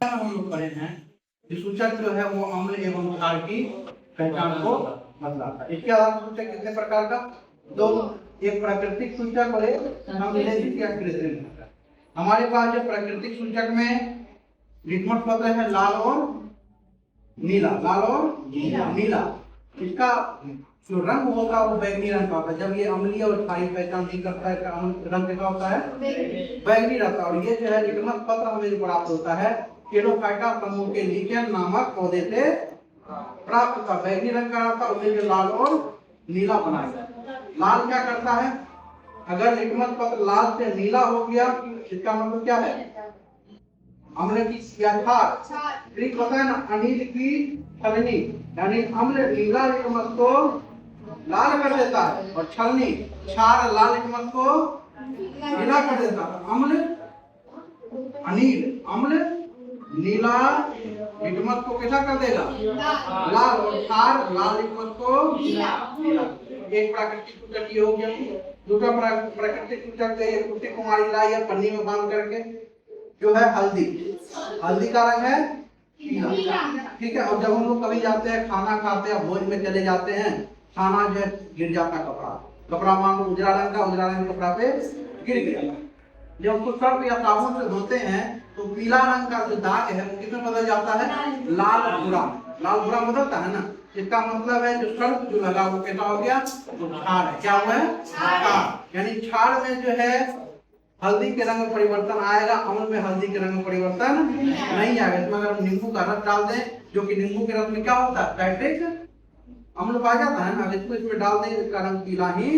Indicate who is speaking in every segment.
Speaker 1: हम लोग पढ़े हैं कि सूचक जो है वो अम्ल एवं क्षार की पहचान को बतलाता है। इसके अलावा सूचक कितने प्रकार का? दो, एक प्राकृतिक सूचक और एक संश्लेषित या कृत्रिम सूचक। हमारे पास जो प्राकृतिक सूचक में लिटमस पत्र है लाल और नीला, लाल और नीला। इसका जो रंग होता है वो बैंगनी रंग का होता है। जब ये अम्लीय और क्षारीय पहचान नहीं करता है, रंग कैसा होता है? बैंगनी रहता है। और ये जो है लिटमस पत्र हमें जो प्राप्त होता है केलोफाइटा समूह के लीकेन नामक पौधे से प्राप्त होता है। बैंगनी रंग का रहता है, उसमें जो लाल और नीला बनाया। लाल क्या करता है? अगर लिटमस पत्र लाल से नीला हो गया, इसका मतलब क्या है? अम्ल की या क्षार। ट्रिक पता है ना, अनिल की छलनी, यानी अम्ल नीला लिटमस को लाल कर देता है और छलनी क्षार लाल लिटमस को नीला कर देता है। अम्ल अनिल अम्ल नीला लिटमस को कैसा कर देगा? लाल। और क्षार लाल लिटमस को नीला। एक प्राकृतिक सूचक ये हो गया। दूसरा प्राकृतिक सूचक है कुट्टी कुमारी लाई या पन्नी में बांध करके जो है हल्दी। हल्दी का रंग है पीला, ठीक है। और जब हम लोग कभी जाते हैं खाना खाते हैं, भोज में चले जाते हैं, खाना जो है गिर जाता कपड़ा मान लो उजला रंग का, उजला रंग कपड़ा पे गिर गया। जब उसको सर्फ या साबुन से धोते हैं तो पीला रंग का जो दाग है वो किसमें बदल जाता है? लाल भूरा। लाल भूरा बदलता है ना, इसका मतलब है जो सर्फ जो लगा वो कैसा हो गया? तो क्षार है। क्या हुआ है? क्षार। यानी क्षार में जो है हल्दी के रंग में परिवर्तन आएगा, अम्ल में हल्दी के रंग में परिवर्तन नहीं आएगा। इसमें अगर हम नींबू का रस डाल दें, जो कि नींबू के रस में क्या होता है? टाइट्रिक अम्ल पाया जाता है ना, इसको इसमें डाल दें इसका रंग पीला ही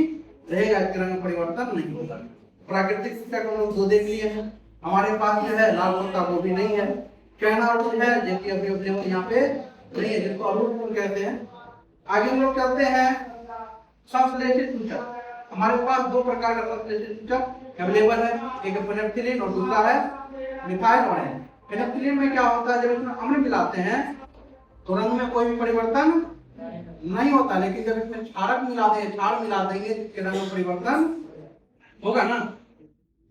Speaker 1: रहेगा, इसके रंग में परिवर्तन नहीं होगा। प्राकृतिक सूचक हम लोग दो देख लिए हैं। हमारे पास जो है लाल पत्ता गोभी नहीं है, चना अरूट है जो कि अभी देखो यहाँ पे नहीं है, जिसको अरूट फूल कहते हैं। आगे हम लोग चलते हैं संश्लेषित सूचक। हमारे पास दो प्रकार का संश्लेषित सूचक अवेलेबल है, एक है फेनेप्थ्रीन और दूसरा है मिथाइल ऑरेंज। फेनेप्थ्रीन में क्या होता है? जब इसमें अम्ल मिलाते हैं तो रंग में कोई भी परिवर्तन नहीं होता, लेकिन जब इसमें क्षारक मिला देंगे, क्षार मिला देंगे, इसके रंग में परिवर्तन होगा ना।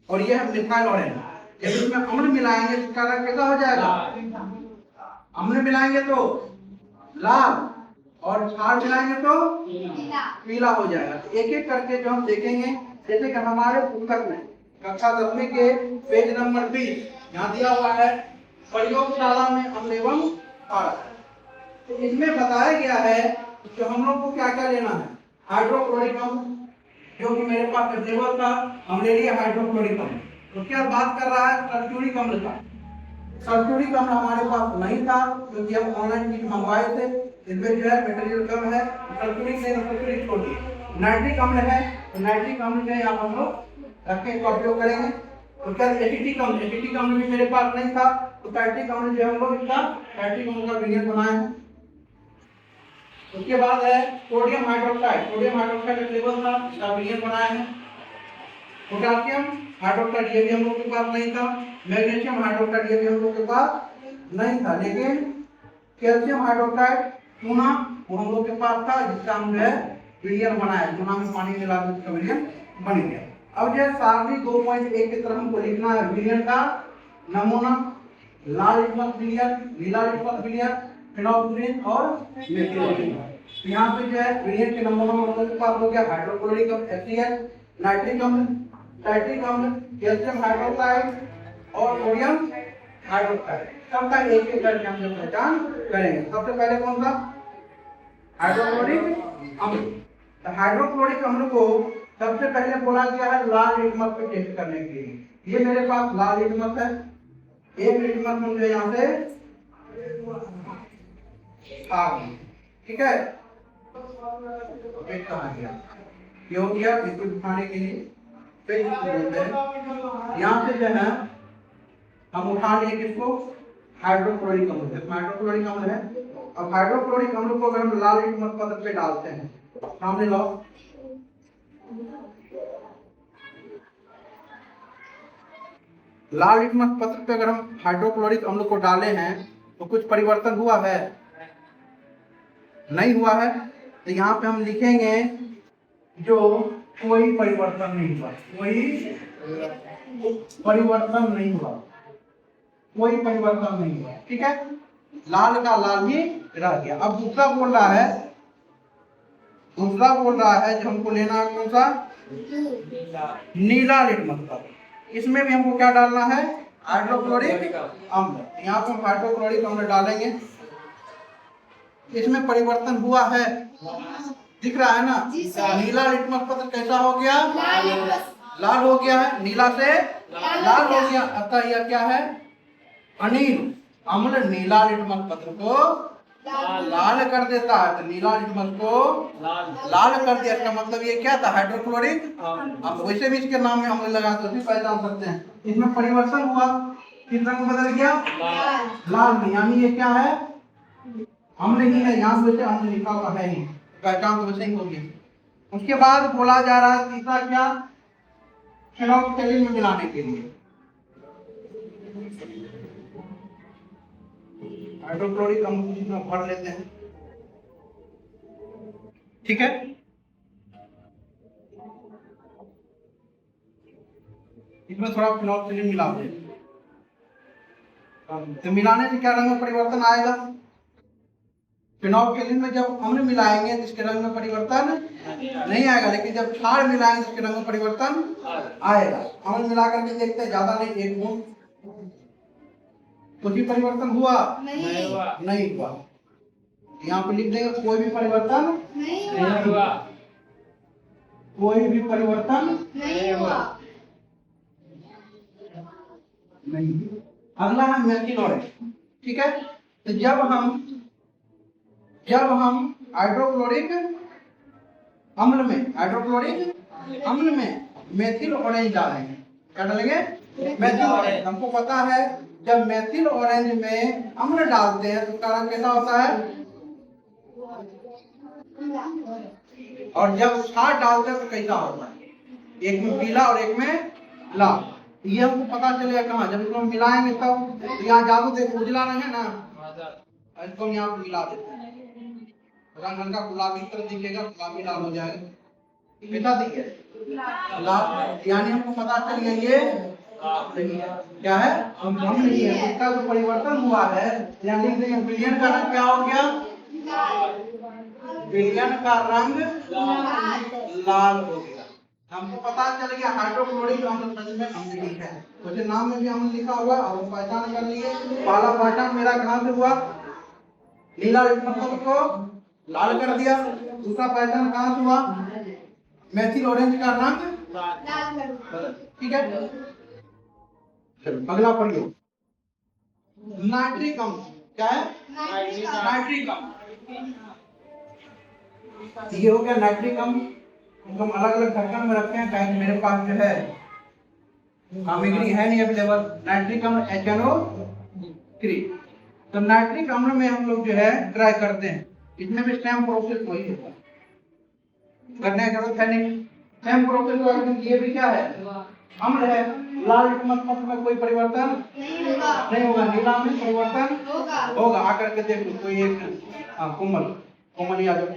Speaker 1: और ये है मिथाइल ऑरेंज। जब इसमें अम्ल मिलाएंगे तो इसका रंग कैसा हो जाएगा? अम्ल मिलाएंगे तो लाल और क्षार मिलाएंगे तो पीला हो जाएगा। तो एक एक करके जो हम देखेंगे, जैसे कि हमारे पुस्तक में कक्षा 10वीं के पेज नंबर 20 यहाँ दिया हुआ है प्रयोगशाला में अम्ल एवं क्षार। तो इसमें बताया गया है कि हम लोग को क्या क्या लेना है। हाइड्रोक्लोरिक अम्ल जो कि मेरे पास अवेलेबल था, हम ले लिए हाइड्रोक्लोरिक अम्ल। उसके बाद बात कर रहा है सल्फ्यूरिक अम्ल का। सल्फ्यूरिक अम्ल हमारे पास नहीं था क्योंकि हम ऑनलाइन किट मंगवाए थे, इसमें जो है मटेरियल कम है। सल्फ्यूरिक नहीं, सल्फ्यूरिक छोड़ दिए। नाइट्रिक अम्ल है, तो नाइट्रिक अम्ल जो यहाँ हम लोग रख के इसका उपयोग करेंगे। तो क्या एसिटिक अम्ल, एसिटिक अम्ल भी मेरे पास नहीं था, तो नाइट्रिक अम्ल जो हम लोग इसका नाइट्रिक अम्ल का विनियन बनाए हैं। उसके बाद है sodium hydroxide. Sodium hydroxide available था, इसका विनियन बनाया है। पोटेशियम हाइड्रोक्साइड ये भी हम लोग के पास नहीं था। मैग्नीशियम हाइड्रोक्साइड ये भी हम लोग के पास नहीं था, लेकिन कैल्शियम हाइड्रोक्साइड चूना वो हम लोग के पास था, जिसका हम जो है विनियन बनाया। चूना में पानी मिला कर इसका विनियन बन गया। अब जो सारणी 2.1 की तरफ हमको लिखना है विनियन का नमूना। लाल लिटमस विनियन, नीला लिटमस विनियन, फेनोल्फथालीन और मेथिओनिन। यहाँ पे जो है विनियन के नमूना हम लोग के पास हो गया हाइड्रोक्लोरिक अम्ल HCl, नाइट्रिक अम्ल, टाइट्रिक अम्ल, कैल्शियम हाइड्रोक्साइड और सोडियम हाइड्रोक्साइड। सबका एक एक करके हम जब पहचान करेंगे। सबसे पहले कौन सा? हाइड्रोक्लोरिक अम्ल। तो हाइड्रोक्लोरिक अम्ल को सबसे पहले बोला गया है लाल लिटमस पे टेस्ट करने के लिए। ये मेरे पास लाल लिटमस है, एक लिटमस मुझे यहाँ से ठीक है। एक कहाँ गया? ये हो गया, इसको दिखाने के लिए पेज बोलते हैं। यहाँ से जो है हम उठा लिए किसको? हाइड्रोक्लोरिक अम्ल। हाइड्रोक्लोरिक अम्ल है। अब हाइड्रोक्लोरिक अम्ल को अगर हम लाल लिटमस पत्र पे डालते हैं, सामने लाओ। लाल लिटमस पत्र पे अगर हम हाइड्रोक्लोरिक अम्ल को डाले हैं तो कुछ परिवर्तन हुआ है? नहीं हुआ है। तो यहाँ पे हम लिखेंगे जो कोई परिवर्तन नहीं हुआ, कोई परिवर्तन नहीं हुआ। कोई परिवर्तन नहीं हुआ। ठीक है, लाल का लाल ही रह गया। अब दूसरा बोल रहा है, जो हमको लेना है कौन सा, नीला लिटमस पेपर। इसमें भी हमको क्या डालना है, हाइड्रोक्लोरिक अम्ल। यहाँ पर हम हाइड्रोक्लोरिक अम्ल डालेंगे। इसमें परिवर्तन हुआ है, दिख रहा है ना। नीला लिटमस पत्र कैसा हो गया, लाल हो गया है, नीला से लाल हो गया। अतः यह क्या है, अनील अम्ल नीला लिटमस पत्र को लाल कर देता है। तो नीला लिटमस को लाल कर दिया, इसका मतलब ये क्या था, हाइड्रोक्लोरिक। अब वैसे भी इसके नाम में हम लगा तो भी पहचान सकते हैं। इसमें परिवर्तन हुआ, किस रंग बदल गया, लाल में। यानी ये क्या है, अम्ल ही है। यहाँ वैसे अम्ल लिखा हुआ है ही, पहचान तो वैसे ही होगी। उसके बाद बोला जा रहा है तीसरा क्या, फिनोक्सिलिन में मिलाने के लिए। हाइड्रोक्लोरिक अम्ल इसमें भर लेते हैं। ठीक है, इसमें थोड़ा फिनोक्सिलिन मिला दें। तो मिलाने से क्या रंग में परिवर्तन आएगा, फिनोक्सिलिन में जब अम्ल मिलाएंगे तो इसके रंग में परिवर्तन नहीं आएगा, लेकिन जब क्षार मिलाएंगे तो इसके रंग में परिवर्तन आएगा। अम्ल मिला करके देखते हैं, ज्यादा नहीं, एक बूंद, कुछ भी परिवर्तन हुआ नहीं हुआ। यहाँ पे लिख देंगे कोई भी परिवर्तन नहीं हुआ, कोई भी परिवर्तन नहीं हुआ। नहीं। अगला है मेथिल ऑरेंज। ठीक है, तो जब हम हाइड्रोक्लोरिक अम्ल में मेथिल ऑरेंज डालेंगे, क्या डालेंगे, मेथिल ऑरेंज। हमको पता है जब मेथिल ऑरेंज में अम्ल डालते हैं तो उसका रंग कैसा होता है, और जब क्षार डालते हैं तो कैसा होता है, एक में पीला और एक में लाल। ये हमको पता चलेगा कहाँ, जब इसको हम मिलाएंगे तब। तो यहाँ जादू देखो, उजला रंग है ना, इसको हम यहाँ मिला देते हैं, रंग हल्का गुलाबी तरह दिखेगा, गुलाबी लाल हो जाएगा, कैसा दिखे, लाल। यानी हमको पता चल गया ये क्या है, हम नहीं है। इसका जो परिवर्तन हुआ है, यानी विलयन का रंग क्या हो गया, विलयन का रंग लाल हो गया। हमको पता चल गया हाइड्रोक्लोरिक अम्ल सच में अम्ल ही है। वैसे नाम में भी अम्ल लिखा हुआ और पहचान कर लिए। पहला पहचान मेरा कहाँ से हुआ, नीला लिटमस पेपर को लाल कर दिया। दूसरा पहचान कहाँ से हुआ, मेथिल ऑरेंज का रंग लाल। ठीक है, चलो अगला पढ़िए, नाइट्रिक अम्ल। क्या है, नाइट्रिक अम्ल। ये हो गया नाइट्रिक अम्ल। हम अलग अलग ढक्कन में रखे हैं, कहीं मेरे पास जो है सामग्री है नहीं अवेलेबल। नाइट्रिक अम्ल HNO3। तो नाइट्रिक अम्ल में हम लोग जो है ट्राई करते हैं, इसमें भी सेम प्रोसेस वही होगा, करने की जरूरत है नहीं, सेम प्रोसेस होगा। लेकिन ये भी क्या है, अम्ल है। लाल लिटमस पत्र में कोई परिवर्तन नहीं होगा, नीला में परिवर्तन होगा। आकर के देख लो, कोई एक कोमल ही आ जाओ,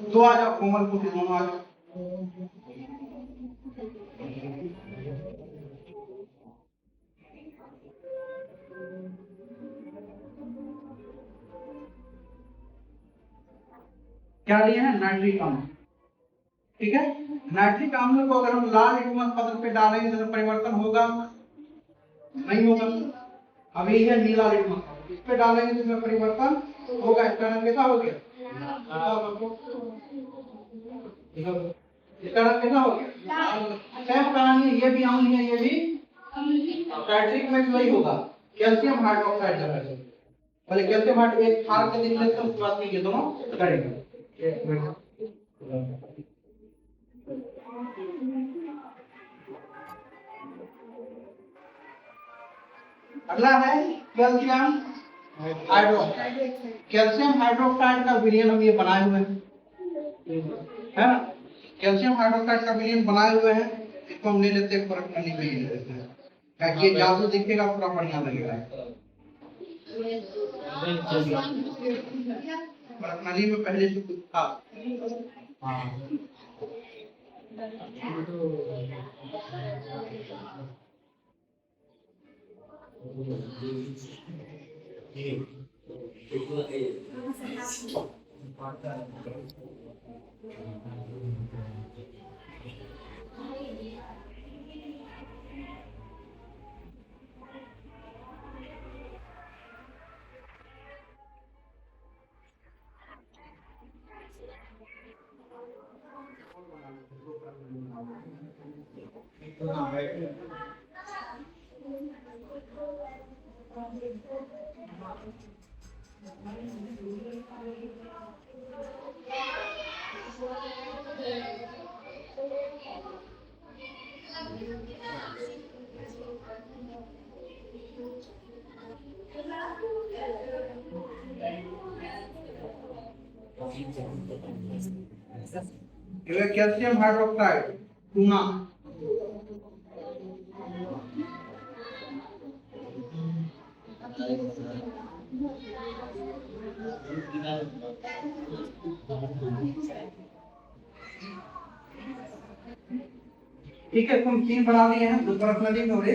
Speaker 1: दो आ जाओ, कोमल कुछ दोनों आ जाओ। क्या लिए हैं, नाइट्रिक अम्ल। ठीक है, नाइट्रिक अम्ल को अगर हम लाल लिटमस पत्र पे डालेंगे तो परिवर्तन होगा नहीं होगा। अब ये है नीला लिटमस पत्र, इस पे डालेंगे तो इसमें परिवर्तन होगा। इसका रंग कैसा हो गया, इसका रंग कैसा हो गया, सेम कहानी। ये भी अम्ल है, ये भी नाइट्रिक में भी वही होगा, कैल्शियम हाइड्रोक्साइड का है। पहले कैल्शियम हाइड्रोक्साइड एक फाड़ के देख लेते हैं, उसके बाद ये दोनों करेंगे। अगला है कैल्शियम हाइड्रोक्साइड। कैल्शियम हाइड्रोक्साइड का विलयन हम ये बनाए हुए हैं, है ना। कैल्शियम हाइड्रोक्साइड का विलयन बनाए हुए हैं, इसको हम ले लेते हैं, परखनली में ले लेते हैं, ताकि ये जादू दिखेगा, पूरा बढ़िया लगेगा। परखनली में पहले से कुछ था। कैल्शियम हाइड्रोक्साइड चूना। ठीक है, तुम 3 बना लिए हैं, दूसरा नदी में हो रहे।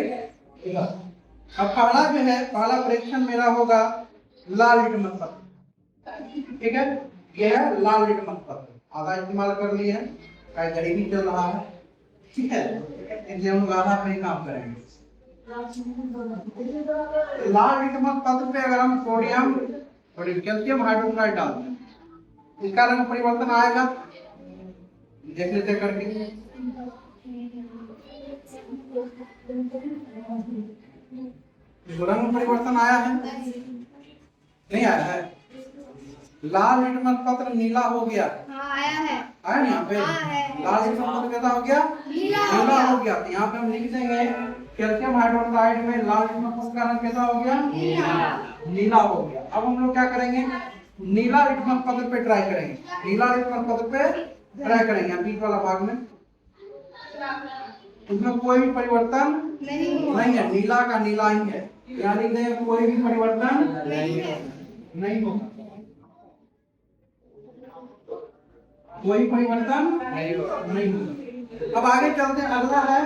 Speaker 1: अब पहला जो है, पहला परीक्षण मेरा होगा लाल लिटमस पत्र। ठीक है, ये है लाल लिटमस पत्र, आधा इस्तेमाल कर लिए हैं, कई घड़ी भी चल रहा है। ठीक है, इसलिए हम आधा पे काम करेंगे। लाल लिटमस पत्र पे अगर हम सोडियम और कैल्शियम हाइड्रोक्साइड डालते हैं, इसका रंग परिवर्तन आएगा, देख लेते करके। रंग परिवर्तन आया है, नहीं आया है? लाल लिटमस पत्र नीला हो गया।
Speaker 2: हाँ, आया है।
Speaker 1: आया ना यहाँ पे? लाल लिटमस पत्र कैसा हो गया? नीला हो गया। तो यहाँ पे हम लिख देंगे कैल्शियम हाइड्रोक्साइड में लाल लिटमस पत्र का रंग कैसा हो गया? नीला हो गया। अब हम लोग क्या करेंगे? नीला लिटमस पत्र पे ट्राई करेंगे। नीला लिटमस पत्र पे ट्राई करेंगे बीच वाला भाग में, उसमें कोई भी परिवर्तन नहीं है, नीला का नीला ही है। यहाँ लिख देंगे कोई भी परिवर्तन नहीं होगा, कोई परिवर्तन नहीं होगा। अब आगे चलते हैं, अगला है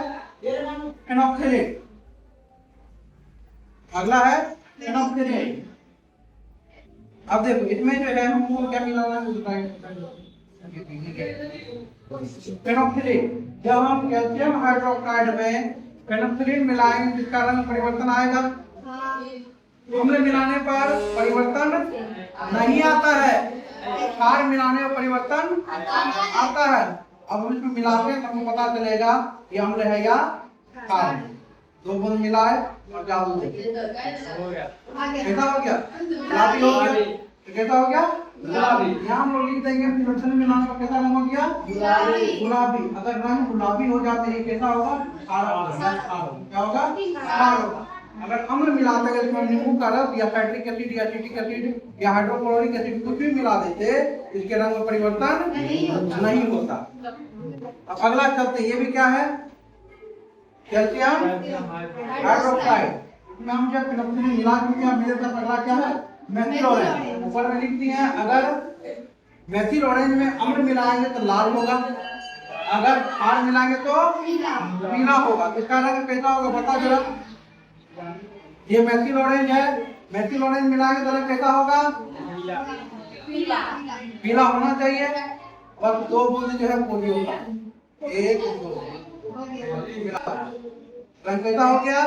Speaker 1: एनॉक्सिलेट। अगला है एनॉक्सिलेट। अब देखो इसमें जो है हमको क्या मिलाना है? फेनोक्सिलिन। जब हम कैल्शियम हाइड्रोक्साइड में फेनोक्सिलिन मिलाएंगे, जिसका रंग परिवर्तन आएगा। अम्ल मिलाने पर परिवर्तन नहीं आता है, क्षार मिलाने पर परिवर्तन आता है। अब हम इसमें मिलाते हैं तो हमें पता चलेगा ये अम्ल है या क्षार। 2 बूंद मिलाए और डाल दें, कैसा हो गया? गुलाबी हो गया। कैसा हो गया? गुलाबी। यहाँ हम लोग लिख देंगे फेनोक्सिलिन मिलाने पर कैसा रंग हो गया? गुलाबी। अगर रंग गुलाबी हो जाते हैं कैसा होगा? क्षार होगा। क्या होगा? क्षार होगा। अगर अम्ल मिलाते हैं, इसमें नींबू का रस या साइट्रिक एसिड या एसिटिक एसिड या हाइड्रोक्लोरिक एसिड कुछ भी मिला देते, इसके रंग में परिवर्तन नहीं होता। अब अगला चलते, ये भी क्या है? Calcium hydroxide. इसमें हम जब फेनोक्सिलिन मिला चुके हैं, मेरे पास अगला क्या है? Methyl orange. ऊपर में लिखती हैं अगर मेथिल ऑरेंज में अम्ल मिलाएंगे तो लाल होगा, अगर क्षार मिलाएंगे तो पीला होगा। इसका रंग कैसा होगा बता जरा? ये मेथिल ऑरेंज है, मेथिल ऑरेंज मिलाएंगे तो रंग कैसा होगा? पीला होना चाहिए। और 2 बूंद जो है पोलियो का, 1 2 रंग कैसा हो गया?